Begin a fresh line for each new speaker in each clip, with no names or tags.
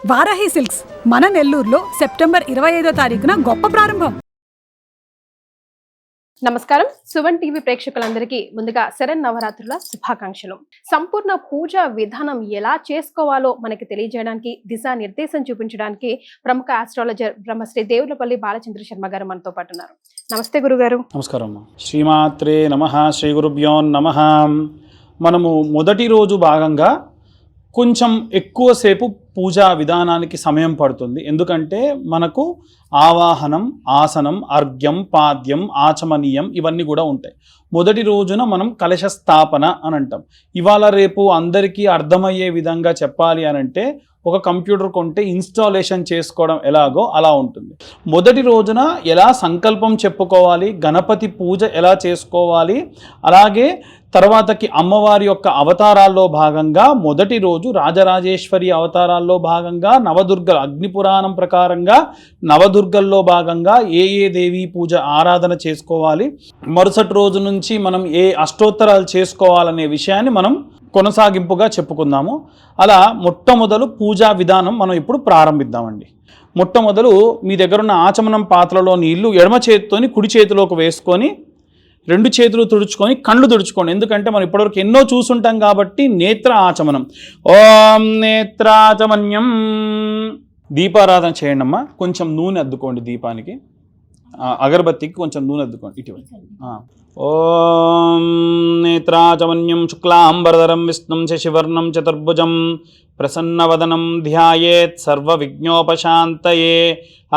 Varahi silks మన నెల్లూరులో September 25వ తారీఖున గొప్ప ప్రారంభం.
నమస్కారం. సువన్ టీవీ ప్రేక్షకులందరికీ ముందుగా శరన్నవరాత్రుల శుభాకాంక్షలు. సంపూర్ణ పూజా విధానం ఎలా చేసుకోవాలో మనకి తెలియజేయడానికి, దిశానిర్దేశం చూపించడానికి ప్రముఖ ఆస్ట్రాలజర్ బ్రహ్మశ్రీ దేవులపల్లి బాలచంద్ర శర్మ గారు మనతో పాటు ఉన్నారు. నమస్తే గురుగారు.
నమస్కారం. శ్రీమాత్రే నమః. శ్రీ గురుభ్యో నమః. మనము మొదటి రోజు భాగంగా కొంచెం ఎక్కువసేపు పూజా విధానానికి సమయం పడుతుంది. ఎందుకంటే మనకు ఆవాహనం, ఆసనం, అర్ఘ్యం, పాద్యం, ఆచమనీయం ఇవన్నీ కూడా ఉంటాయి. మొదటి రోజున మనం కలశ స్థాపన అని అంటాం. ఇవాళ రేపు అందరికీ అర్థమయ్యే విధంగా చెప్పాలి అని అంటే ఒక కంప్యూటర్ కొంటే ఇన్స్టాలేషన్ చేసుకోవడం ఎలాగో అలా ఉంటుంది. మొదటి రోజున ఎలా సంకల్పం చెప్పుకోవాలి, గణపతి పూజ ఎలా చేసుకోవాలి, అలాగే తర్వాతకి అమ్మవారి యొక్క అవతారాల్లో భాగంగా మొదటి రోజు రాజరాజేశ్వరి అవతారాల్లో భాగంగా నవదుర్గ అగ్నిపురాణం ప్రకారంగా నవదుర్గల్లో భాగంగా ఏ దేవీ పూజ ఆరాధన చేసుకోవాలి, మరుసటి రోజు నుంచి మనం ఏ అష్టోత్తరాలు చేసుకోవాలనే విషయాన్ని మనం కొనసాగింపుగా చెప్పుకుందాము. అలా మొట్టమొదలు పూజా విధానం మనం ఇప్పుడు ప్రారంభిద్దామండి. మొట్టమొదలు మీ దగ్గర ఉన్న ఆచమనం పాత్రలో నీళ్లు ఎడమ చేతితోని కుడి చేతిలోకి వేసుకొని 2 చేతులు తుడుచుకొని కళ్ళు తుడుచుకోండి. ఎందుకంటే మనం ఇప్పటివరకు ఎన్నో చూసుంటాం కాబట్టి నేత్ర ఆచమనం. ఓం నేత్రాచమన్యం. దీపారాధన చేయండి అమ్మా. కొంచెం నూనె అద్దుకోండి దీపానికి, అగరబత్తికి కొంచెం నూనె అద్దుకోండి. ఇటీవల ఓం నేత్రాచమన్యం శుక్లాంబరధరం విష్ణుం శశివర్ణం చతుర్భుజం ప్రసన్నవదనం ధ్యాయేత్ సర్వవిఘ్నోపశాంతయే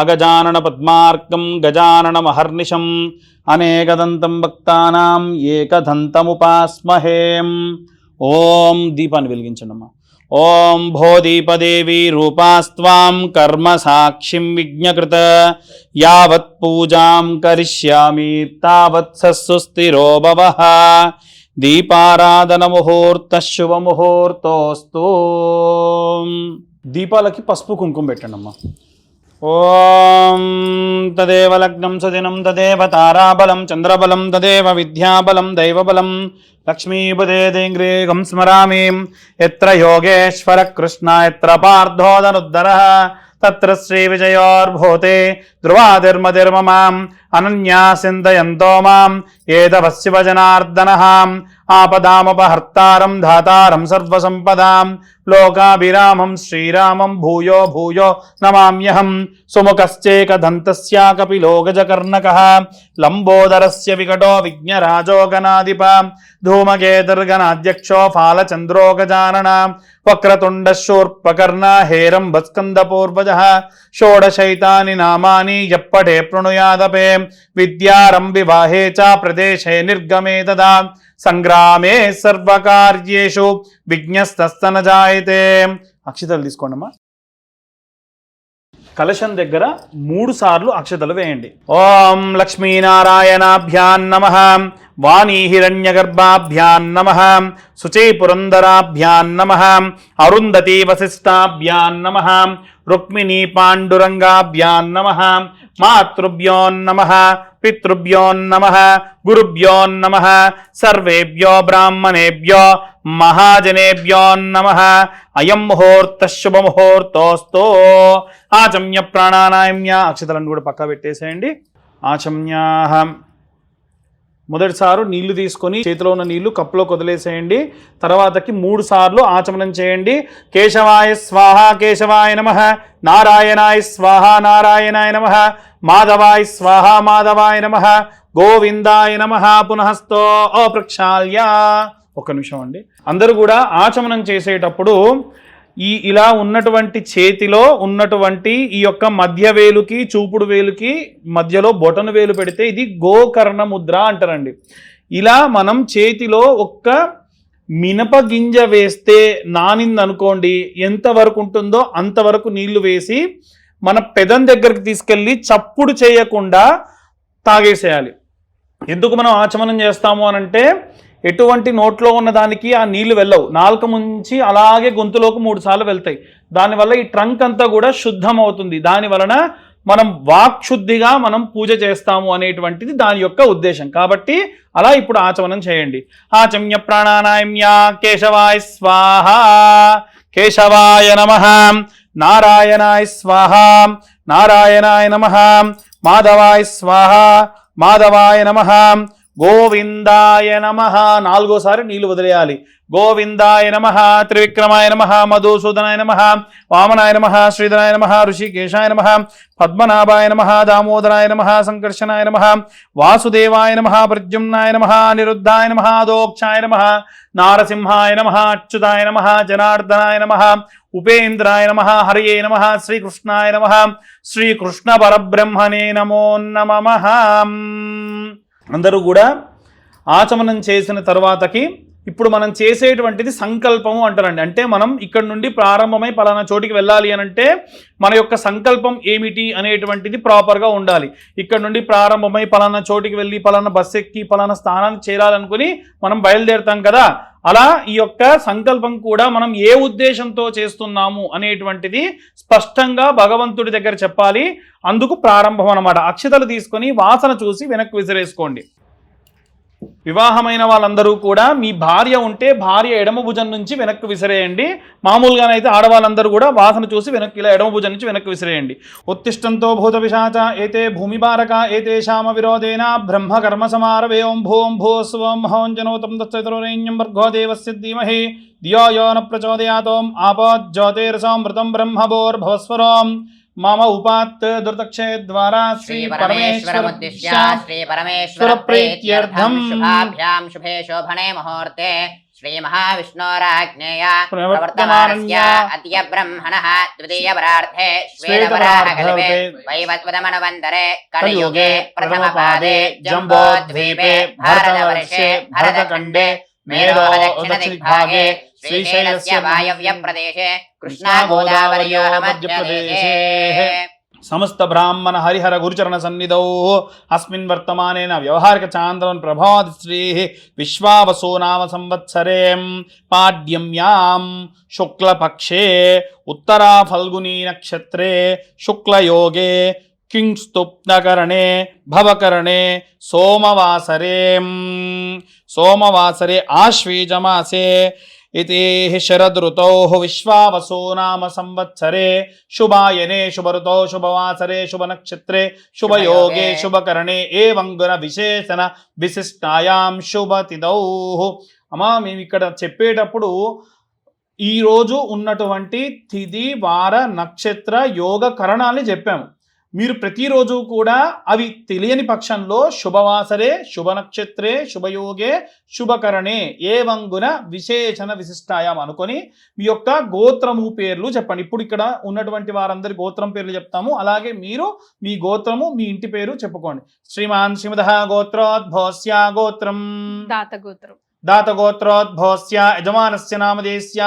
అగజానన పద్మార్కం గజాననమహర్నిశం అనేకదంతం భక్తానాం ఏకదంతముపాస్మహేం. ఓం దీపాన్ని వెలిగించండి అమ్మా. ఓం భోదీపదేవి రూపాస్త్వాం కర్మ సాక్షిం విజ్ఞకృత యావత్ పూజాం కరిష్యామి తావత్ సుస్థిరో భవః. దీపారాధన ముహూర్త శుభ ముహూర్తోస్తు. దీపాలకి పసుపు కుంకుమ పెట్టండి అమ్మా. ఓం తదేవ లగ్నం సుదినం తదేవ తారాబలం చంద్రబలం తదేవ విద్యాబలం దైవబలం లక్ష్మీపదేంగ్రేగం స్మరామి. ఎత్ర యోగేశ్వర కృష్ణ ఎత్ర పార్థోదనుద్దరః తత్ర శ్రీ విజయోర్భూతే ధ్రువాదిర్మదిర్మమాం అనన్యాసింతయంతో మాం ఏదవశివ జనార్దనః. ఆపదామపహర్తారం ధాతారం సర్వసంపదాం లోకాభిరామం శ్రీరామం భూయో భూయో నమామ్యహం. సుముఖశ్చేకదంతస్య కపిలో గజకర్ణకః లంబోదరస్య వికటో విఘ్నరాజో గణాధిప ధూమకేతుర్గణాధ్యక్షో ఫాలచంద్రో గజానన వక్రతుండ శూర్పకర్ణ హేరంబస్కందపూర్వజః. షోడశైతాని నామాని యప్పటే ప్రణుయాదపే విద్యారంభి వాహే చ ప్రదేశే నిర్గమే తదా సంగ్రామే సర్వకార్యేషు విఘ్నస్తస్తన జాయతే. అక్షతలు తీసుకోండి అమ్మా. కలశం దగ్గర 3 సార్లు అక్షతలు వేయండి. ఓం లక్ష్మీనారాయణాభ్యాం నమః. వాణీ హిరణ్యగర్భాభ్యాం నమః. శుచీ పురందరాభ్యాం నమః. అరుంధతీ వశిష్టాభ్యాం నమః. రుక్మిణీ పాండురంగాభ్యాం నమః. మాతృభ్యో నమః. పితృభ్యో నమః. గురుభ్యో నమః. సర్వేభ్యో బ్రాహ్మణేభ్యో మహాజనేభ్యో నమః. అయం ముహూర్త శుభ ముహూర్తోస్తు. ఆచమ్య ప్రాణానాయమ్య. అక్షతలను కూడా పక్కా పెట్టేసేయండి. ఆచమ్యాహ. మొదటిసారి నీళ్లు తీసుకొని చేతిలో ఉన్న నీళ్లు కప్పులో వదిలేసేయండి. తర్వాతకి 3 సార్లు ఆచమనం చేయండి. కేశవాయ స్వాహ కేశవాయ నమః. నారాయణాయ స్వాహ నారాయణాయ నమః. మాధవాయ స్వాహ మాధవాయ నమః. గోవిందాయ నమః. పునఃస్థో ప్రక్షాళ్య. ఒక్క నిమిషం అండి. అందరూ కూడా ఆచమనం చేసేటప్పుడు ఇలా ఉన్నటువంటి చేతిలో ఉన్నటువంటి ఈ యొక్క మధ్య వేలుకి చూపుడు వేలుకి మధ్యలో బొటను వేలు పెడితే ఇది గోకర్ణ ముద్ర అంటారండి. ఇలా మనం చేతిలో ఒక్క మినప గింజ వేస్తే నానిందనుకోండి, ఎంతవరకు ఉంటుందో అంతవరకు నీళ్లు వేసి మన పెదం దగ్గరికి తీసుకెళ్ళి చప్పుడు చేయకుండా తాగేసేయాలి. ఎందుకు మనం ఆచమనం చేస్తాము అనంటే ఎటువంటి నోట్లో ఉన్న దానికి ఆ నీళ్లు వెళ్ళవు, నాలుక ముంచి అలాగే గొంతులోకి 3 సార్లు వెళ్తాయి. దానివల్ల ఈ ట్రంక్ అంతా కూడా శుద్ధం అవుతుంది. దాని వలన మనం వాక్శుద్ధిగా మనం పూజ చేస్తాము అనేటువంటిది దాని యొక్క ఉద్దేశం. కాబట్టి అలా ఇప్పుడు ఆచమనం చేయండి. ఆచమ్య ప్రాణానాయమ్య. కేశవాయ స్వాహ కేశవాయ నమః. నారాయణాయ స్వాహ నారాయణాయ నమః మాధవాయ స్వాహ మాధవాయ నమః గోవిందాయ నమః 4సారి నీళ్లు వదిలేయాలి. గోవిందాయ నమః త్రివిక్రమాయ నమః మధుసూదనాయ నమః వామనాయ నమః శ్రీధరాయ నమః ఋషికేశాయ నమః పద్మనాభాయ నమః దామోదరాయ నమః సంకర్షణాయ నమః వాసుదేవాయ నమః ప్రద్యుమ్నాయ నమః అనిరుద్ధాయ నమః దోక్షాయ నమః నారసింహాయ నమః అచ్యుతాయ నమః జనార్దనాయ నమః ఉపేంద్రాయ నమః హరియే నమః శ్రీకృష్ణాయ నమః శ్రీకృష్ణ పరబ్రహ్మణే నమో నమః. అందరూ కూడా ఆచమనం చేసిన తర్వాతకి ఇప్పుడు మనం చేసేటువంటిది సంకల్పము అంటారండి. అంటే మనం ఇక్కడ నుండి ప్రారంభమై పలానా చోటికి వెళ్ళాలి అని అంటే మన యొక్క సంకల్పం ఏమిటి అనేటువంటిది ప్రాపర్గా ఉండాలి. ఇక్కడ నుండి ప్రారంభమై పలానా చోటికి వెళ్ళి పలానా బస్సు ఎక్కి పలానా స్థానానికి చేరాలనుకుని మనం బయలుదేరుతాం కదా, అలా ఈ యొక్క సంకల్పం కూడా మనం ఏ ఉద్దేశంతో చేస్తున్నాము అనేటువంటిది స్పష్టంగా భగవంతుడి దగ్గర చెప్పాలి. అందుకు ప్రారంభం అన్నమాట. అక్షతలు తీసుకొని వాసన చూసి వెనక్కి విసిరేసుకోండి. వివాహమైన వాళ్ళందరూ కూడా మీ భార్య ఉంటే భార్య ఎడమ భుజం నుంచి వెనక్కి విసిరేయండి. మామూలుగానైతే ఆడవాళ్ళందరూ కూడా వాసన చూసి వెనక్కి ఇలా ఎడమ భుజం నుంచి వెనక్కి విసిరేయండి. ఉత్తిష్టంతో భూత పిశాచ ఏతే భూమిపారక ఏతేషామ విరోధేన బ్రహ్మ కర్మ సమారవే ఓం భూం భూస్వం మహోంజనోతం దత్తైతరోరేణ్యం భర్గో దేవస్య ధీమహి ధియో యో న ప్రచోదయాత్ ఆపజ్యోతిర్సమృతం బ్రహ్మభోర్భవస్వరం మమ ఉపాత్ దుర్తక్షే ద్వారా శ్రీ పరమేశ్వరముద్దిశ్య
శ్రీ పరమేశ్వర
ప్రీత్యర్థం
శుభాభ్యాం శుభే శోభనే ముహూర్తే శ్రీ మహావిష్ణోరాజ్ఞేయ
ప్రవర్తమానస్య
అద్య బ్రహ్మణః ద్వితీయ పరార్థే శ్వేతవరాహకల్పే వైవస్వతమనువంతరే కలియుగే ప్రథమ పాదే జంబోద్వీపే భారతవర్షే భరతఖండే మేధో దక్షిణదిగ్భాగే శ్రీశైలస్య వాయవ్య ప్రదేశే కృష్ణా గోదావర్యోః మధ్యప్రదేశే
సమస్త బ్రాహ్మణ హరిహర గురుచరణ సన్నిధౌ అస్మిన్ వర్తమానేన వ్యవహారిక చాంద్రవన్ ప్రభావతి శ్రీ విశ్వావసో నామ సంవత్సరే పాడ్యమ్యాం శుక్లపక్షే ఉత్తరా ఫల్గునీ నక్షత్రే శుక్లయోగే కింస్తుప్నకరణే భవకరణే సోమవాసరే ఆశ్వీజమాసే इति शरदृतौ विश्वावसो नाम संवत्सरे शुभायने शुभऋतौ शुभवासरे शुभनक्षत्रे शुभयोगे शुभकरणे एवं गुण विशेषण विशिष्टायां शुभतिथौ. అమ్మా మేము ఇక్కడ చెప్పేటప్పుడు ఈ రోజు ఉన్నటువంటి తిథి వార నక్షత్ర యోగ కరణాలని చెప్పాము. మీరు ప్రతిరోజు కూడా అవి తెలియని పక్షంలో శుభవాసరే శుభనక్షత్రే శుభయోగే శుభకరణే ఏవంగున విశేషణ విశిష్టాయాం అనుకొని మీ యొక్క గోత్రము పేర్లు చెప్పండి. ఇప్పుడు ఇక్కడ ఉన్నటువంటి వారందరి గోత్రం పేర్లు చెప్తాము, అలాగే మీరు మీ గోత్రము మీ ఇంటి పేరు చెప్పుకోండి. శ్రీమాన్ శ్రీమదః గోత్రోద్భవస్య గోత్రం దాతగోత్రోద్భవస్య యజమానస్య నామధేయస్య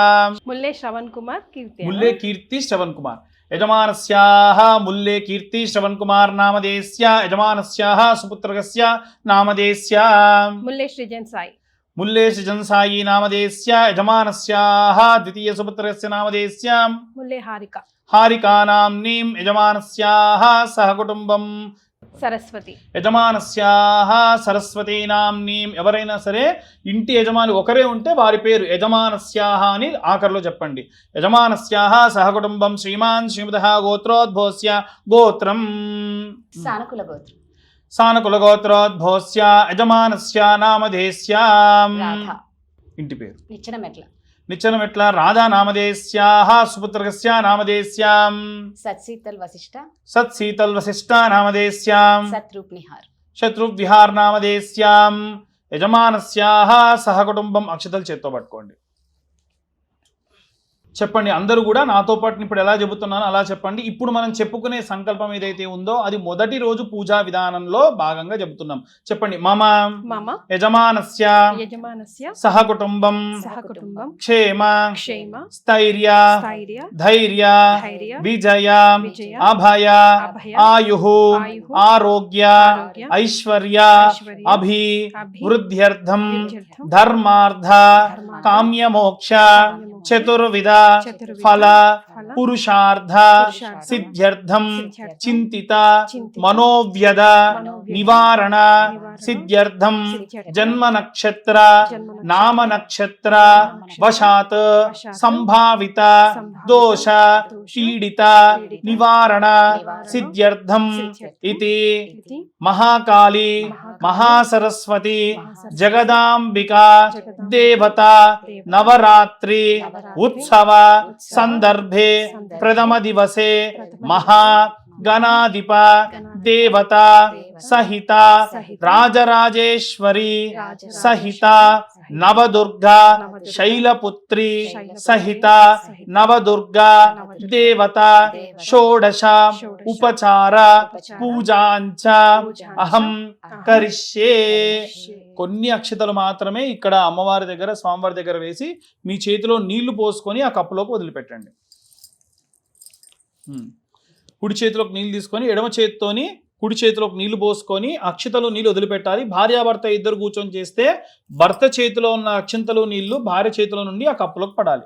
ముల్లే శ్రవణ్ కుమార్ కీర్తి
ముల్లే కీర్తి శ్రవణ్ కుమార్ యజమానస్యాః ముల్లే కీర్తి శ్రవణ్ కుమార్ నామధేయస్య యజమానస్యాః సుపుత్రకస్య నామధేయస్య
ముల్లే సృజన్ సాయి
సాయి నామధేయస్య యజమానస్యాః ద్వితీయ సుపుత్రకస్య నామధేయస్య
ముల్లే
హారికా నామ్నీం యజమానస్యాః సహ కుటుంబం
సరస్వతి
యజమానస్యాః సరస్వతీ నామ్నీం. ఎవరైనా సరే ఇంటి యజమాని ఒకరే ఉంటే వారి పేరు యజమానస్యాః అని ఆఖరిలో చెప్పండి. యజమానస్యాః సహ కుటుంబం శ్రీమాన్ శ్రీమదః గోత్రోద్భవస్య గోత్రం సానుకుల గోత్రోద్భవస్య యజమానస్య నామధేయస్య ఇంటి పేరు నిచ్చనమెట్ల రాధా నామధేయస్యాః సుపుత్రకస్య నామధేయస్య సత్శీతల్ వశిష్ఠ నామధేయస్య శత్రువిహార్ నామధేయస్య యజమానస్యాః సహ కుటుంబం. అక్షతలు చేత్తో పట్టుకోండి. చెప్పండి అందరూ కూడా నాతో పాటు ఇప్పుడు ఎలా చెబుతున్నానో అలా చెప్పండి. ఇప్పుడు మనం చెప్పుకునే సంకల్పం ఏదైతే ఉందో అది మొదటి రోజు పూజా విధానంలో భాగంగా చెబుతున్నాం. చెప్పండి. మమ యజమానస్య సహ కుటుంబం క్షేమ స్థైర్య ధైర్య విజయ అభయ ఆయుః ఆరోగ్య ఐశ్వర్య అభివృద్ధ్యర్థం ధర్మార్థ కామ్యమోక్ష చతుర్విధ ఫల పురుషార్థ సిద్ధ్యర్థం చింతిత మనోవ్యద నివారణ సిద్ధ్యర్థం జన్మ నక్షత్ర నామ నక్షత్ర వశాత్ సంభావిత దోష పీడిత నివారణ సిద్ధ్యర్థం ఇతి మహాకాళీ మహాసరస్వతి జగదాంబికా దేవత నవరాత్రి ఉత్సవ సందర్భే ప్రథమ దివసే మహా గణాధిప దేవత సహిత రాజరాజేశ్వరి సహిత నవదుర్గా శైలపుత్రి సహిత నవదుర్గా దేవత షోడశ ఉపచార పూజాంచ అహం కరిష్యే. కొన్ని అక్షతలు మాత్రమే ఇక్కడ అమ్మవారి దగ్గర స్వామివారి దగ్గర వేసి మీ చేతిలో నీళ్లు పోసుకొని ఆ కప్పులోకి వదిలిపెట్టండి. కుడి చేతిలోకి నీళ్ళు తీసుకొని ఎడమ చేతితోని కుడి చేతిలోకి నీళ్లు పోసుకొని అక్షతలు నీళ్ళు వదిలిపెట్టాలి. భార్యాభర్త ఇద్దరు కూర్చొని చేస్తే భర్త చేతిలో ఉన్న అక్షంతలు నీళ్లు భార్య చేతిలో నుండి ఆ కప్పులోకి పడాలి.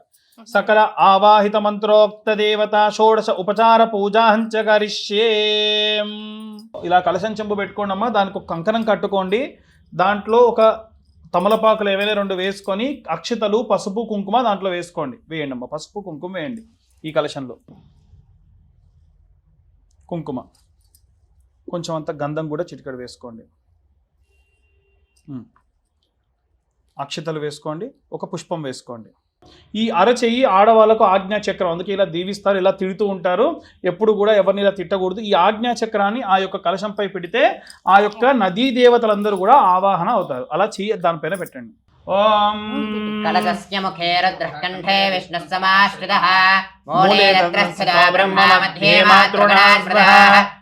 సకల ఆవాహిత మంత్రోక్త దేవత షోడశ ఉపచార పూజాంచ కరిష్యే. ఇలా కలశం చెంబు పెట్టుకోండి అమ్మా. దానికి ఒక కంకణం కట్టుకోండి. దాంట్లో ఒక తమలపాకులు ఏవైనా 2 వేసుకొని అక్షతలు పసుపు కుంకుమ దాంట్లో వేసుకోండి. వేయండి అమ్మా, పసుపు కుంకుమ వేయండి. ఈ కలశంలో కుంకుమ కొంచెం అంత గంధం కూడా చిటికెడు వేసుకోండి. అక్షతలు వేసుకోండి. ఒక పుష్పం వేసుకోండి. ఈ అరచెయ్యి ఆడవాళ్ళకు ఆజ్ఞా చక్రం, అందుకే ఇలా దీవిస్తారు, ఇలా తిడుతూ ఉంటారు. ఎప్పుడు కూడా ఎవరిని ఇలా తిట్టకూడదు. ఈ ఆజ్ఞా చక్రాన్ని ఆ యొక్క కలశంపై పెడితే ఆ యొక్క నదీ దేవతలందరూ కూడా ఆవాహన అవుతారు. అలా చెయ్యి దానిపైన పెట్టండి. ఓం
కలశస్య ముఖే రుద్రః కంఠే విష్ణుః సమాశ్రితః మూలే తత్రస్థితో బ్రహ్మ మధ్యే మాతృగణా స్మృతః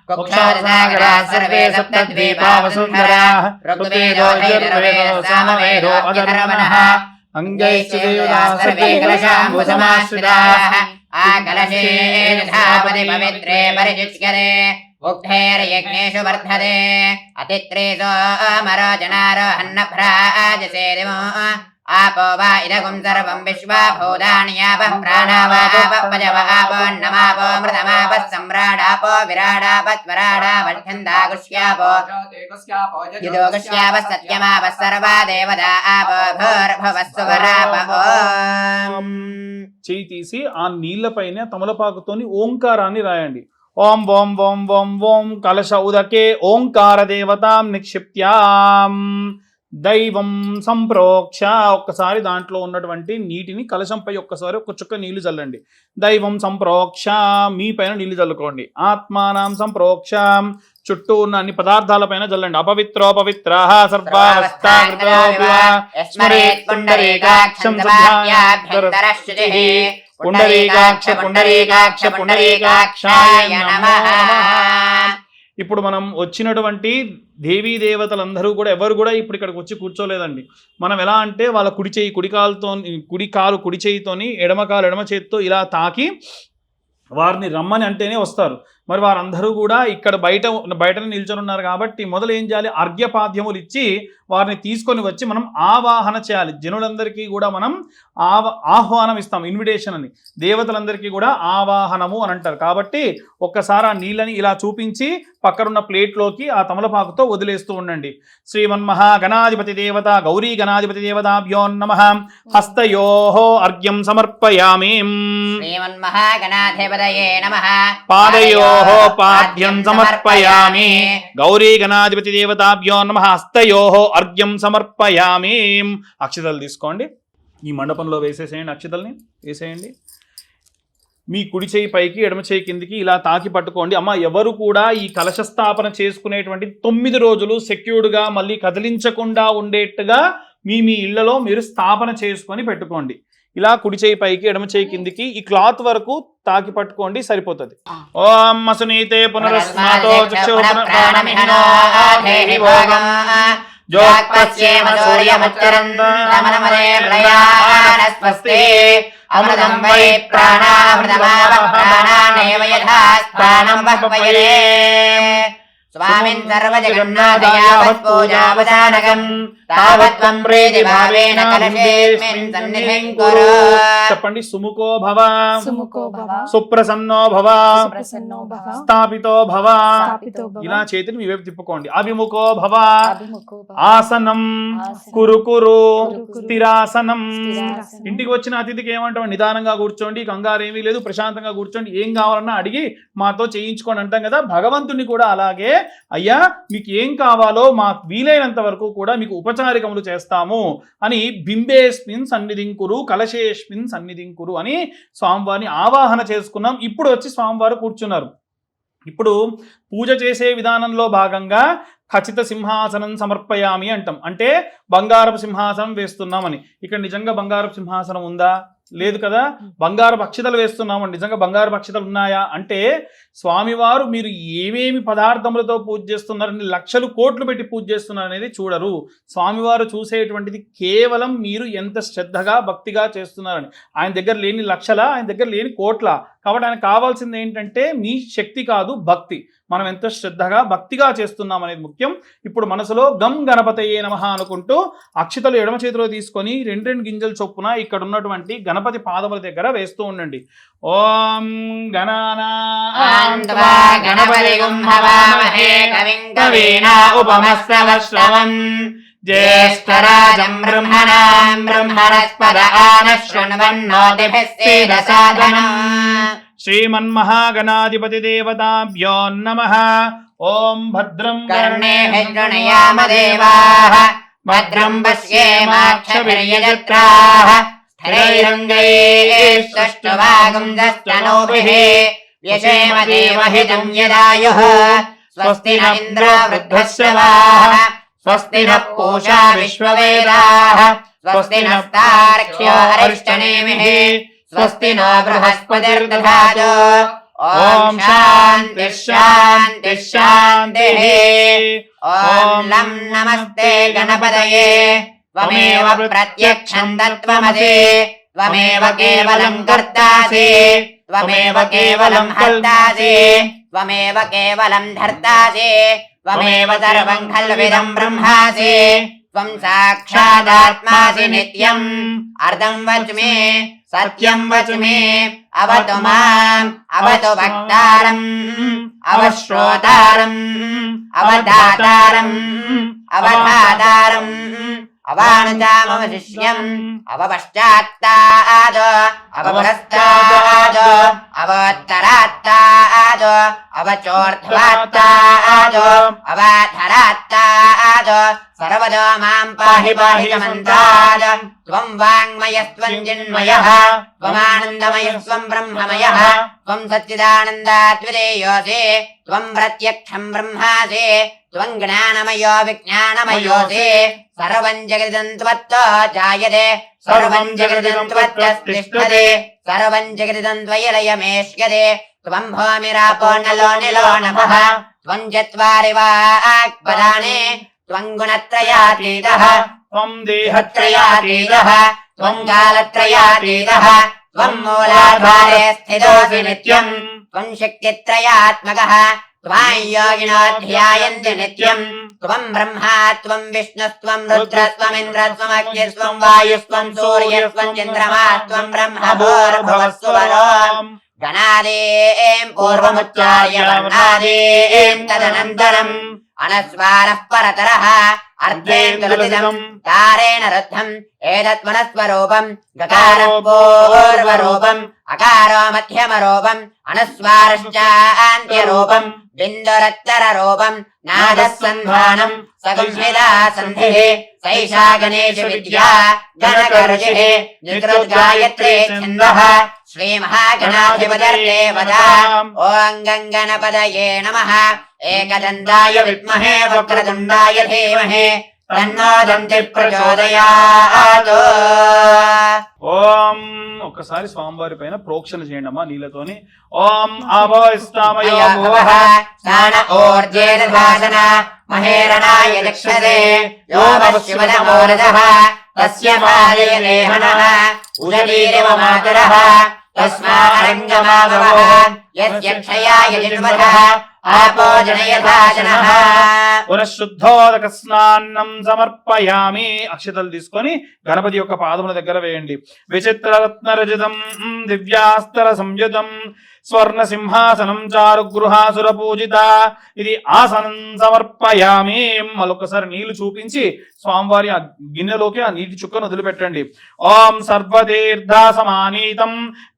కుక్షాసాగరాः సర్వే సప్తద్వీపా వసుంధరాः ఋగ్వేదో యజుర్వేదో సామవేదో అథర్వణः అంగైశ్చ దేవతాः సర్వే కలశాంబు సమాశ్రితాः ఆ కలశే యథాపతి పవిత్రే పరిచిత్యతే ఉక్తైర్యజ్ఞేషు వర్ధతే అతిత్రేతో అమరోజనారోహన్నభ్రాజసేదిమో आपो वा इदगुं सर्वं विश्वभूतान्यापः प्राणावापपजवापोन्नमापो मृतमापः सम्राडापो विराडापत्वराडापच्छन्दागुष्यापो युदोगुष्यापः सत्यमापः सर्वा देवता आपो भूर्भुवस्सुवरापो.
చేయి తీసి ఆ నీళ్లపైన తమలపాకుతోని ఓంకారాన్ని రాయండి. ఓం ఓం ఓం ఓం ఓం కలశ ఉదకే ఓంకార దేవతాం నిక్షిప్త్యాం దైవం సంప్రోక్ష. ఒక్కసారి దాంట్లో ఉన్నటువంటి నీటిని కలశంపై ఒక్కసారి ఒక చుక్క నీళ్లు చల్లండి. దైవం సంప్రోక్ష, మీ పైన నీళ్లు చల్లుకోండి. ఆత్మానం సంప్రోక్ష, చుట్టూ ఉన్న అన్ని పదార్థాల పైన చల్లండి. అపవిత్రోపవిత్ర పుండరీకాక్ష పుండరీకాక్ష పుండరీకాక్షాయ నమః. ఇప్పుడు మనం వచ్చినటువంటి దేవీ దేవతలందరూ కూడా ఎవరు కూడా ఇప్పుడు ఇక్కడికి వచ్చి కూర్చోలేదండి. మనం ఎలా అంటే వాళ్ళ కుడి చేయి కుడి కాలు కుడి చేయితోని ఎడమ కాలు ఎడమ చేతితో ఇలా తాకి వారిని రమ్మని అంటేనే వస్తారు. మరి వారందరూ కూడా ఇక్కడ బయటనే నిల్చొని ఉన్నారు కాబట్టి మొదలు ఏం చేయాలి, అర్ఘ్యపాద్యములు ఇచ్చి వారిని తీసుకొని వచ్చి మనం ఆవాహన చేయాలి. జనులందరికీ కూడా మనం ఆహ్వానం ఇస్తాం, ఇన్విటేషన్ అని. దేవతలందరికీ కూడా ఆవాహనము అని అంటారు. కాబట్టి ఒక్కసారి ఆ నీళ్ళని ఇలా చూపించి పక్కనున్న ప్లేట్లోకి ఆ తమలపాకుతో వదిలేస్తూ ఉండండి. శ్రీమన్మహా గణాధిపతి దేవత గౌరీ గణాధిపతి దేవతాభ్యో నమః. హస్తయోః అర్ఘ్యం సమర్పయామి.
శ్రీమన్మహా గణాధిపతయే నమః.
పాదయోః పాద్యం సమర్పయామి. గౌరీ గణాధిపతి దేవతాభ్యో నమః. హస్తయోః అర్ఘ్యం సమర్పయామి. అక్షతలు తీసుకోండి. ఈ మండపంలో వేసేసేయండి. అక్షతల్ని వేసేయండి. మీ కుడి చేయి పైకి ఎడమ చేయి కిందికి ఇలా తాకి పట్టుకోండి. అమ్మ ఎవరు కూడా ఈ కలశ స్థాపన చేసుకునేటువంటి 9 రోజులు సెక్యూర్డ్గా మళ్ళీ కదిలించకుండా ఉండేట్టుగా మీ ఇళ్లలో మీరు స్థాపన చేసుకొని పెట్టుకోండి. ఇలా కుడి చేయి పైకి ఎడమ చేయి కిందికి ఈ క్లాత్ వరకు తాకి పట్టుకోండి, సరిపోతుంది. ఓం అసునీతే పునరస్మాతో చక్షుప్రాణమిహినో ఆధేహి భోగం జ్యోత్పశ్యేమ సూర్యముచ్చరంతమనమదే ప్రయాణస్వస్తి అమృతం వై ప్రాణామృతమావః ప్రాణానేవ యథా ప్రాణం బహ్వయే స్వామిన్ సర్వజగన్నాథయావత్ పూజావదానకం
తావత్వం ప్రీతి భావేన కలశేస్మిన్ సన్నిధిం కురు.
చెప్పండి. సుముఖో భవ,
సుముఖో భవ,
సుప్రసన్నో భవ,
ప్రసన్నో భవ,
స్థాపితో భవ.
స్థాపితో భవ,
ఇలా చేతిని మీ వైపు తిప్పుకోండి. అభిముఖో భవ,
అభిముఖో భవ,
ఆసనం
ఆసనం,
కురు కురు,
కురు,
స్థిరాసనం.
స్థిరాసనం.
ఇంటికి వచ్చిన అతిథికి ఏమంటాం? నిదానంగా కూర్చోండి, కంగారు ఏమీ లేదు, ప్రశాంతంగా కూర్చోండి, ఏం కావాలన్నా అడిగి మాతో చేయించుకోండి అంటాం కదా. భగవంతుని కూడా అలాగే, అయ్యా మీకు ఏం కావాలో మాకు వీలైనంత వరకు కూడా మీకు ఉపచారికములు చేస్తాము అని బింబేస్మిన్ సన్నిధింకురు కలశేస్మిన్ సన్నిధింకురు అని స్వామివారిని ఆవాహన చేసుకున్నాం. ఇప్పుడు వచ్చి స్వామివారు కూర్చున్నారు. ఇప్పుడు పూజ చేసే విధానంలో భాగంగా ఖచ్చిత సింహాసనం సమర్పయామి అంటాం. అంటే బంగారపు సింహాసనం వేస్తున్నామని. ఇక్కడ నిజంగా బంగారపు సింహాసనం ఉందా? లేదు కదా. బంగారపు అక్షతలు వేస్తున్నామని. నిజంగా బంగారపు అక్షతలు ఉన్నాయా అంటే, స్వామివారు మీరు ఏమేమి పదార్థములతో పూజ చేస్తున్నారని లక్షలు కోట్లు పెట్టి పూజ చేస్తున్నారు అనేది చూడరు. స్వామివారు చూసేటువంటిది కేవలం మీరు ఎంత శ్రద్ధగా భక్తిగా చేస్తున్నారని. ఆయన దగ్గర లేని లక్షల, ఆయన దగ్గర లేని కోట్ల. కాబట్టి ఆయన కావాల్సింది ఏంటంటే మీ శక్తి కాదు, భక్తి. మనం ఎంత శ్రద్ధగా భక్తిగా చేస్తున్నాం అనేది ముఖ్యం. ఇప్పుడు మనసులో గం గణపతయే నమః అనుకుంటూ అక్షతలు ఎడమ చేతిలో తీసుకొని 2 గింజల చొప్పున ఇక్కడ ఉన్నటువంటి గణపతి పాదముల దగ్గర వేస్తూ ఉండండి. ఓం
గణానాం త్వా గణపతిగుం హవామహే కవిం కవీనా ఉపమశ్రవశ్రవం జ్యేష్ఠరాజం బ్రహ్మణాం బ్రహ్మణస్పద ఆనః శృణ్వన్నోతిభిः సేదసాదనం.
శ్రీమన్మహాగణాధిపతి దేవతాభ్యో నమః. ఓం భద్రం
కర్ణేభిः శృణుయామ దేవాः భద్రం పశ్యేమాక్షభిర్యజత్రాः స్థిరైరంగైः సుష్ఠువాగుంసస్తనూభిः వ్యశేమ దేవహితం యదాయుః. స్వస్తి న ఇంద్రో వృద్ధశ్రవాः స్వస్తి నః పూషా విశ్వవేదాः స్వస్తి నస్తార్క్ష్యో అరిష్టనేమిః స్వస్తి నో బృహస్పతిర్దధాతు. ఓం శాంతి శాంతి శాంతిః. ఓం లం నమస్తే గణపతయే త్వమేవ ప్రత్యక్షం తత్వమసి త్వమేవ కేవలం కర్తాసి త్వమేవ కేవలం హర్తాసి త్వమేవ కేవలం ధర్తాసి త్వమేవ సర్వం ఖల్విదం బ్రహ్మాసి త్వం సాక్షాదాత్మాసి నిత్యం. అర్ధం వచ్మి సత్యం వచ్మి అవతు మాం అవతు భక్తారం అవశ్రోతారం అవధాతారం అవధాతారం అవానుజామమ శిష్యం అవపశ్చాత్తాదో అవపురస్తాదో అవోత్తరాత్తాదో అవచోర్ధ్వాత్తాదో అవాధరాత్తాదో సర్వదో మాం పాహి పాహి మంత్రాద్. త్వం వాంగ్మయస్త్వం చిన్మయః త్వమానందమయస్త్వం బ్రహ్మమయః త్వం సచ్చిదానందాద్వితీయోసి త్వం ప్రత్యక్షం బ్రహ్మాసి త్వం జ్ఞానమయో విజ్ఞానమయోసి. సర్వం జగదిదం త్వత్తో జాయతే సర్వం జగదిదం త్వత్తిష్టతే సర్వం జగదిదం త్వయలయమేష్యతే. త్వం భూమిరాపో నలో నిలో నభః త్వం చత్వారి వాక్పదాని త్వం గుణత్రయాతీతః
త్వం
దేహత్రయాతీతః త్వం కాలత్రయాతీతః త్వం మూలాధారే స్థితోసి నిత్యం త్వం శక్తిత్రయాత్మకః త్వాం యోగినో ధ్యాయంతి నిత్యం. త్వం బ్రహ్మా త్వం విష్ణుస్త్వం రుద్రస్త్వమింద్రస్త్వమగ్నిస్త్వం వాయుస్త్వం సూర్యస్త్వం చంద్రమా త్వం బ్రహ్మ భూర్భువస్సువరోం. గణాదేం పూర్వముచ్చార్య వర్ణాదేం తదనంతరం అనస్వారః పరతరః అర్ధేంద్రులిదం కారేణ రుద్ధం ఏతత్వనస్వరూపం గకారం పూర్వరూపం అకారో మధ్యమరూపం అనుస్వారశ్చాన్త్యరూపం బిందురత్తరరూపం నాదస్సంధానం సగుంహిదా సంధిః సైషా గణేశ విద్యా గణకరుషిః నిద్రుద్గాయత్రే ఛందః శ్రీ మహాగణాధిపతయే వదాం. ఓం గంగణపదయే నమః. ఏకదంతాయ విద్మహే వక్రతుండాయ ధీమహి తన్నో దంతి ప్రచోదయాత్.
ఓం ఒక్కసారి స్వామివారి పైన ప్రోక్షణ చేయండి అమ్మా నీళ్ళతోని. ఓం ఆభవిస్తామయో భువః
స్నాన ఊర్జేన భాసన మహేరణాయ దక్షతే యో పశ్చిమదమోరదః తస్య పాదయలేహనః ఉదరీరివ మాతరః తస్మారంగమావహ యస్య క్షయాయ జిన్వధః ఆపోజనయథాశనః
పునఃశుద్ధోదక స్నానం సమర్పయామి. అక్షతలు తీసుకొని గణపతి యొక్క పాదముల దగ్గర వేయండి. విచిత్ర రత్న రజతం దివ్యాస్తర సంయుతం స్వర్ణ సింహాసనం చారు గృహాసుర పూజిత. ఇది ఆసనం సమర్పయామి. మరొకసారి నీళ్లు చూపించి స్వామివారి ఆ గిన్నెలోకి ఆ నీటి చుక్కను వదిలిపెట్టండి. ఓం సర్వతీర్థ సమానీతం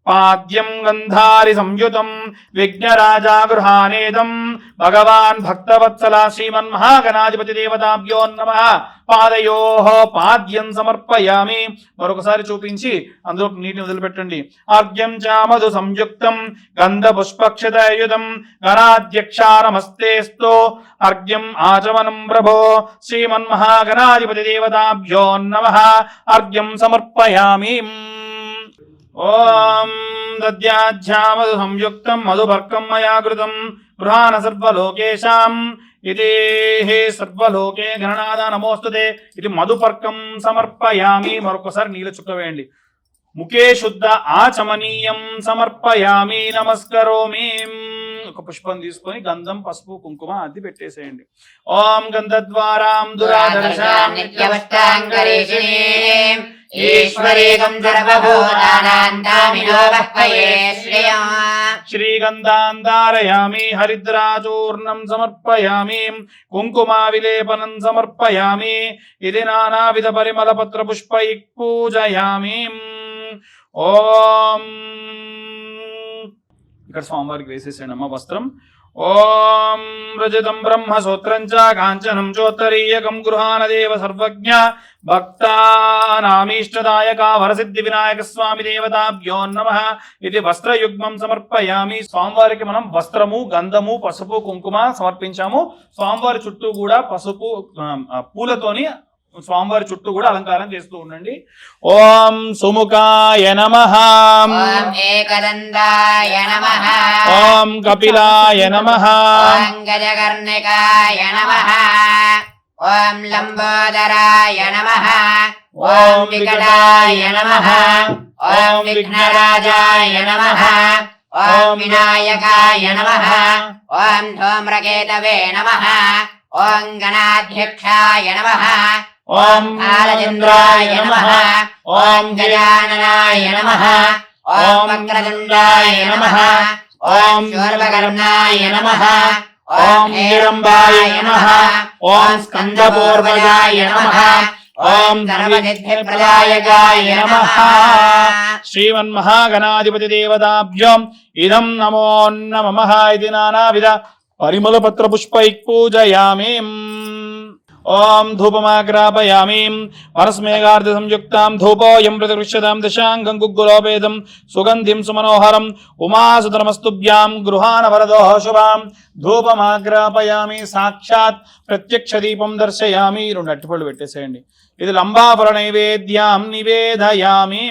పాద్యం గంధారి సంయుతం విఘ్నరాజా గృహానేదం భగవాన్ భక్తవత్సల శ్రీమన్మహాగణాధిపతి దేవతాభ్యో నమః. పాదయోః పాద్యం సమర్పయామి. మరొకసారి చూపించి అందులో నీటిని వదిలిపెట్టండి. ఆర్ఘ్యం చ మధు సంయుక్తం గంధ పుష్పక్షతయుతం గణాధ్యక్షారమస్తేస్తో అర్ఘ్యం ఆచమనం ప్రభో శ్రీమన్మహాగణాధిపతి దేవతాభ్యో నమః. అర్ఘ్యం సమర్పయామి. ఓం దద్యాధ్యామధు సంయుక్తం మధుపర్కం మయా కృతం గృహాన సర్వలోకేశాం ఇది సర్వలోకే గణనాథ నమోస్తుతే. ఇది మధుపర్కం సమర్పయామి. మరొకసారి నీళ్ళ చుక్క వేయండి. ముఖే శుద్ధ ఆచమనీయం సమర్పయామి నమస్కరోమి. ఒక పుష్పం తీసుకొని గంధం పసుపు కుంకుమ అది పెట్టేసేయండి. ఓం గంధద్వారాం దురాదర్శాం
నిత్యవష్టాంగరీషిణీం ఈశ్వరీకం సర్వభూతానాం తామినో వహ్వయే శ్రియం.
శ్రీగంధాన్ ధారయామి. హరిద్రాచూర్ణం సమర్పయామి. కుంకుమా విలేపనం సమర్పయామి. ఇది నానావిధ పరిమళ పత్ర పుష్పై పూజయామి. ఓం ఇక్కడ స్వామివారికి వేసేసాడు అమ్మ వస్త్రం. ఓం రజతం బ్రహ్మసూత్రం చ కాంచనం చోత్తరీయకం గృహానదేవ సర్వజ్ఞ భక్తానామీష్టదాయక వరసిద్ధి వినాయక స్వామి దేవతాభ్యో నమః. ఇది వస్త్రయుగ్మం సమర్పయామి. స్వామివారికి మనం వస్త్రము గంధము పసుపు కుంకుమ సమర్పించాము. స్వామివారి చుట్టూ కూడా పసుపు పూలతోని స్వామివారి చుట్టూ కూడా అలంకారం చేస్తూ ఉండండి. ఓం సుముఖాయ నమః.
ఓం ఏకదంతాయ నమః.
ఓం కపిలాయ నమః.
ఓం గజకర్ణికాయ నమః. ఓం లంబోదరాయ నమః. ఓం వికటాయ నమః. ఓం విఘ్నరాజాయ నమః. ఓం వినాయకాయ నమః. ఓం ధూమ్రకేతవే నమః. ఓం గణాధ్యక్షాయ నమః. ఓం కాలచంద్రాయ నమః. ఓం గజాననాయ నమః. ఓం వక్రతుండాయ నమః. ఓం శూర్పకర్ణాయ నమః. ఓం హేరంబాయ నమః. ఓం స్కందపూర్వజాయ నమః. ఓం సర్వసిద్ధిప్రదాయకాయ నమః.
శ్రీమన్మహాగణాధిపతి దేవతాభ్యం ఇదం నమో నమః. ఇది నానావిధ పరిమళ పత్ర పుష్పై పూజయామి. ఓం ధూపమాగ్రాపయామి. పరస్మేఘార్ధ సంయుక్తాం ధూపోయం ప్రతిగృహ్యతాం దశాంగం గుగ్గులోపేదం సుగంధిం సుమనోహరం ఉమాసుతనమస్తుభ్యాం గృహాన వరదో శుభాం. ధూపమాగ్రాపయామి. సాక్షాత్ ప్రత్యక్ష దీపం దర్శయామి. 2 అట్టిపళ్ళు పెట్టేసేయండి. ఇది లంబాఫల నైవేద్యాం నివేదయామి.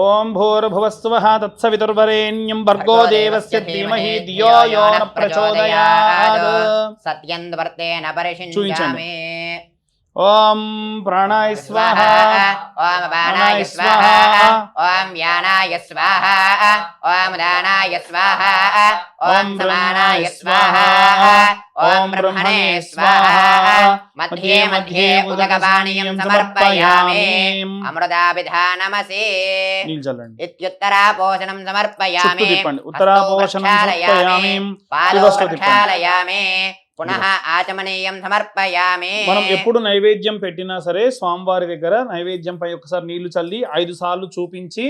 ఓం భూర్భువస్సువః తత్సవితుర్వరేణ్యం భర్గో దేవస్య ధీమహి ధియో యో న ప్రచోదయాత్.
సత్యం వర్తేన పరిషించామి.
ఓం ప్రాణాయ స్వాహ.
ఓం బాణాయ స్వాహ. ఓం వ్యానాయ స్వాహ. ఓం దానాయ స్వాహ. ఓం సమానాయ స్వాహ. ఓం బ్రహ్మణే స్వాహ. మధ్యే మధ్యే ఉదకపానీయం సమర్పయామి. అమృతాభిధానమసి ఇత్యుత్తరాపోషణం సమర్పయామి. ప్రక్షాళయామి. పునః ఆచమనీయం సమర్పయామి.
మనం ఎప్పుడు నైవేద్యం పెట్టినా సరే స్వామివారి దగ్గర నైవేద్యం పై ఒకసారి నీళ్లు చల్లి 5 సార్లు చూపించి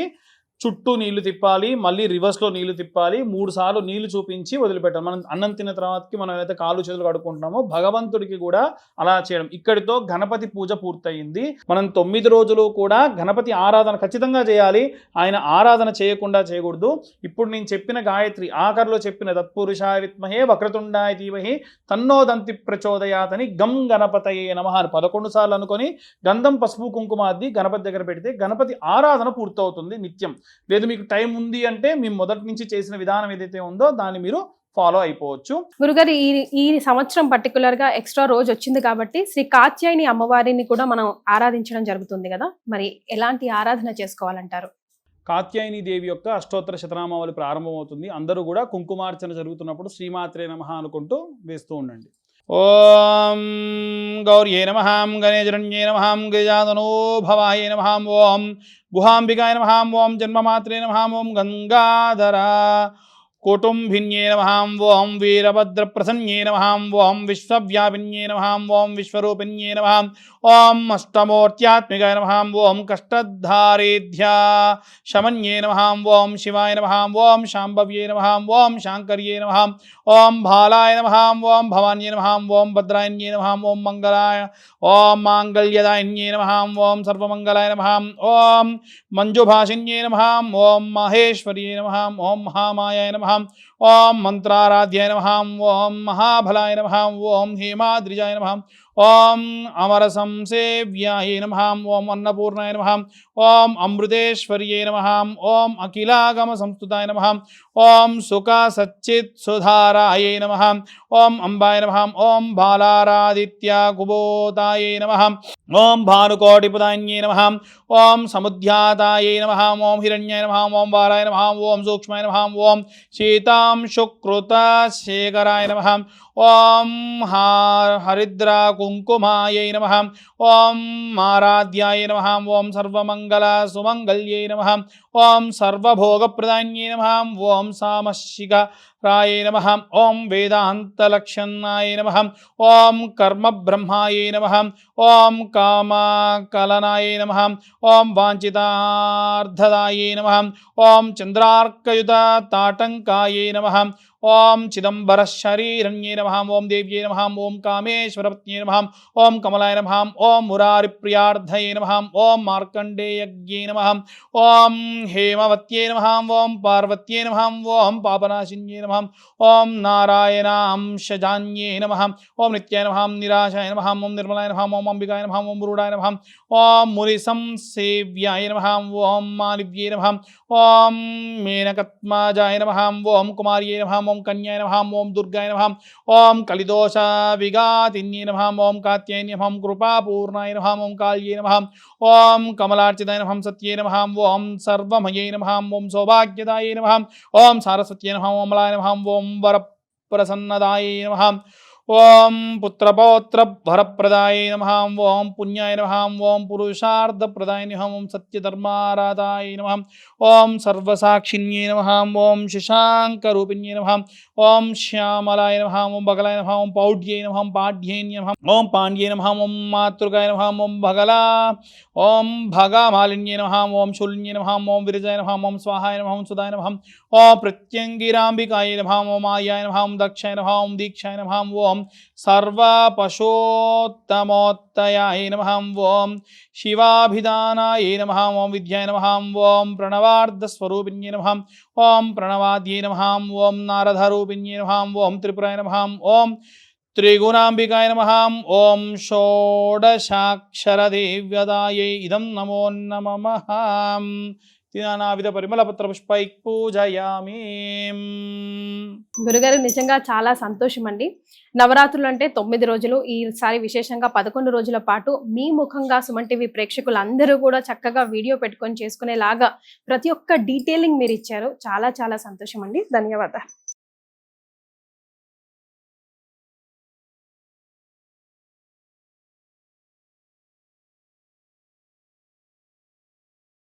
చుట్టూ నీళ్లు తిప్పాలి. మళ్ళీ రివర్స్ లో నీళ్లు తిప్పాలి. 3 సార్లు నీళ్లు చూపించి వదిలిపెట్టాలి. మనం అన్నం తిన్న తర్వాతకి మనం ఏదైతే కాళ్ళు చేతులు కడుక్కుంటున్నామో భగవంతుడికి కూడా అలా చేయడం. ఇక్కడితో గణపతి పూజ పూర్తయింది. మనం 9 రోజులు కూడా గణపతి ఆరాధన ఖచ్చితంగా చేయాలి. ఆయన ఆరాధన చేయకుండా చేయకూడదు. ఇప్పుడు నేను చెప్పిన గాయత్రి ఆఖరిలో చెప్పిన తత్పురుషాయ విద్మహే వక్రతుండాయ ధీమహి తన్నో దంతి ప్రచోదయాత్ అని గం గణపతయే నమః అని 11 సార్లు అనుకొని గంధం పసుపు కుంకుమ అద్ది గణపతి దగ్గర పెడితే గణపతి ఆరాధన పూర్తవుతుంది నిత్యం. లేదు మీకు టైం ఉంది అంటే మీ మొదటి నుంచి చేసిన విధానం ఏదైతే ఉందో దాన్ని మీరు ఫాలో అయిపోవచ్చు.
గురుగారు ఈ సంవత్సరం పర్టికులర్ గా ఎక్స్ట్రా రోజు వచ్చింది కాబట్టి శ్రీ కాత్యాయని అమ్మవారిని కూడా మనం ఆరాధించడం జరుగుతుంది కదా, మరి ఎలాంటి ఆరాధన చేసుకోవాలంటారు?
కాత్యాయని దేవి యొక్క అష్టోత్తర శతనామావళి ప్రారంభమవుతుంది. అందరూ కూడా కుంకుమార్చన జరుగుతున్నప్పుడు శ్రీమాత్రే నమః అనుకుంటూ వేస్తూ ఉండండి. ఓం గౌర్యే నమః, గణేశరణ్యే నమః, గిరిజాతనో భవాయ నమః, ఓం గుహాంబికాయ నమః, ఓం జన్మమాత్రే నమః, ఓం గంగాధర కుటుంబిన్యే నమః, ఓం వీరభద్రప్రసన్యే నమః, ఓం విశ్వవ్యాపిన్యే నమః, ఓం విశ్వరూపిణ్యే నమః, ఓం అష్టమూర్త్యాత్మికాయ నమః, ఓం కష్టధారేధ్యా శమన్యే నమః, ఓం శివాయ నమః, ఓం శాంభవ్యే నమః, ఓం శాంకర్యే నమః, ఓం బాలాయ నమః, ఓం భవాన్యే నమః, ఓం భద్రాయణ్యే నమః, ఓం మంగళాయ, ఓం మాంగళ్యదాయిన్యే నమః, ఓం సర్వమంగళాయ నమః, ఓం మంజుభాషిన్యే నమః, ఓం మహేశ్వర్యే నమః, ఓం మహామాయాయ నమః, ఓం మంత్రారాధ్యాయ నమః, ఓం మహాబలాయ నమః, ఓం హేమాద్రిజాయ నమః, ఓం అమరసంసేవ్యాయ నమః, ఓం అన్నపూర్ణాయ నమః, ఓం అమృతేశ్వర్యే నమః, ఓం అఖిలాగమ సంస్తుతాయ నమః, ఓం సుఖ సచ్చిత్ సుధారాయ నమః, ఓం అంబాయ నమః, ఓం బాలారాదిత్య కుబోతాయ నమః, ఓం భానుకోటిపదాన్యే నమః, ఓం సముద్యాతాయ నమః, ఓం హిరణ్యాయ నమః, ఓం వారాయ నమః, ఓం సూక్ష్మాయ నమః, ఓం శీతాం శుక్రుత శేఖరాయ నమః, ఓం హరిద్ర కుంకుమాయ నమః, ఓం ఆరాధ్యాయ నమః, ఓం సర్వమంగళ సుమంగళ్యై నమః, ఓం సర్వభోగప్రదాన్యై నమః, ఓం సామశిఖరాయ నమః, ఓం వేదాంతలక్షణాయ నమః, ఓం కర్మబ్రహ్మాయ నమః, ఓం కామకలనాయ నమః, ఓం వాంఛితార్థదాయ నమః, ఓం చంద్రార్కయుత తాటంకాయ నమః, ఓం చిదంబరశరీరణ్యే నమః, ఓం దేవ్యే నమః, ఓం కామేశ్వరపత్న్యే నమః, ఓం కమలాయ నమః, ఓం మురారిప్రియార్థయే నమః, ఓం మార్కండేయజ్ఞే నమః, ఓం హేమవత్యే నమః, ఓం పార్వత్యే నమః, ఓం పాపనాశిన్యే నమః, ఓం నారాయణాంశజాన్యే నమః, ఓం నిత్యాయ నమః, నిరాశాయ నమః, ఓం నిర్మలాయ నమః, ఓం అంబికాయ నమః, ఓం మృడాయ నమః, ఓం మునిసంసేవ్యాయ నమః, ఓం మానివ్యే నమః, ఓం మేనకత్మాజాయ నమః, ఓం కుమార్యే నమః, ఓం కన్యాయ నమః, ఓం దుర్గాయ నమః, ఓం కలిదోష విఘాతిన్యే నమః, ఓం కాత్యాయన్యే నమః, కృపాపూర్ణాయ నమః, ఓం కాళ్యే నమః, ఓం కమలార్చితాయ నమః, సత్యే నమః, ఓం సర్వమయే నమః, ఓం సౌభాగ్యదాయ నమః, ఓం సారస్వత్యే నమః, ఓం అమలాయ నమః, ఓం వరప్రసన్నదాయ నమః, ఓం పుత్రపౌత్ర వరప్రదాయ నమః, ఓం పుణ్యాయ నమః, ఓం పురుషార్థప్రదాయ నమః, ఓం సత్యధర్మారాధాయ నమః, ఓం సర్వసాక్షిన్యే నమః, ఓం శశాంకరూపిణ్యే నమః, ఓం శ్యామలాయ నమః, ఓం బగలాయ నమః, ఓం పౌఢ్యై నమః, ఓం పాఢ్యేన్య నమః, ఓం పాండ్యే నమః, ఓం మాతృకాయ నమః, ఓం భగమాలిన్యే నమః, ఓం శూలిన్యే నమః, ఓం విరజాయ నమః, ఓం స్వాహాయ నమః, ఓం సుధాయ నమః, ఓం ప్రత్యంగిరాంబికాయ నమః, ఓం ఆయాయ నమః, ఓం దక్షాయ నమః, ఓం దీక్షాయ నమః, ఓం సర్వపశోత్తమోత్తయాయ నమః, ఓం శివాభిధానాయ నమః, ఓం విద్యాయ నమః, ఓం ప్రణవార్ధస్వరూపిణ్యే నమః, ఓం ప్రణవాద్యై నమః, ఓం నారదరూపిణ్యే నమః, ఓం త్రిపురాయ నమః, ఓం త్రిగుణాంబికాయ నమః, ఓం షోడశాక్షరదేవ్యదాయై ఇదం నమో నమః. నానావిధ పరిమళపత్ర పుష్పై పూజయామి.
గురుగారు నిజంగా చాలా సంతోషం అండి. నవరాత్రులు అంటే 9 రోజులు, ఈసారి విశేషంగా 11 రోజుల పాటు మీ ముఖంగా సుమన్ టీవీ ప్రేక్షకులు అందరూ కూడా చక్కగా వీడియో పెట్టుకొని చేసుకునేలాగా ప్రతి ఒక్క డీటెయిలింగ్ మీరు ఇచ్చారు. చాలా చాలా సంతోషం అండి. ధన్యవాదాలు.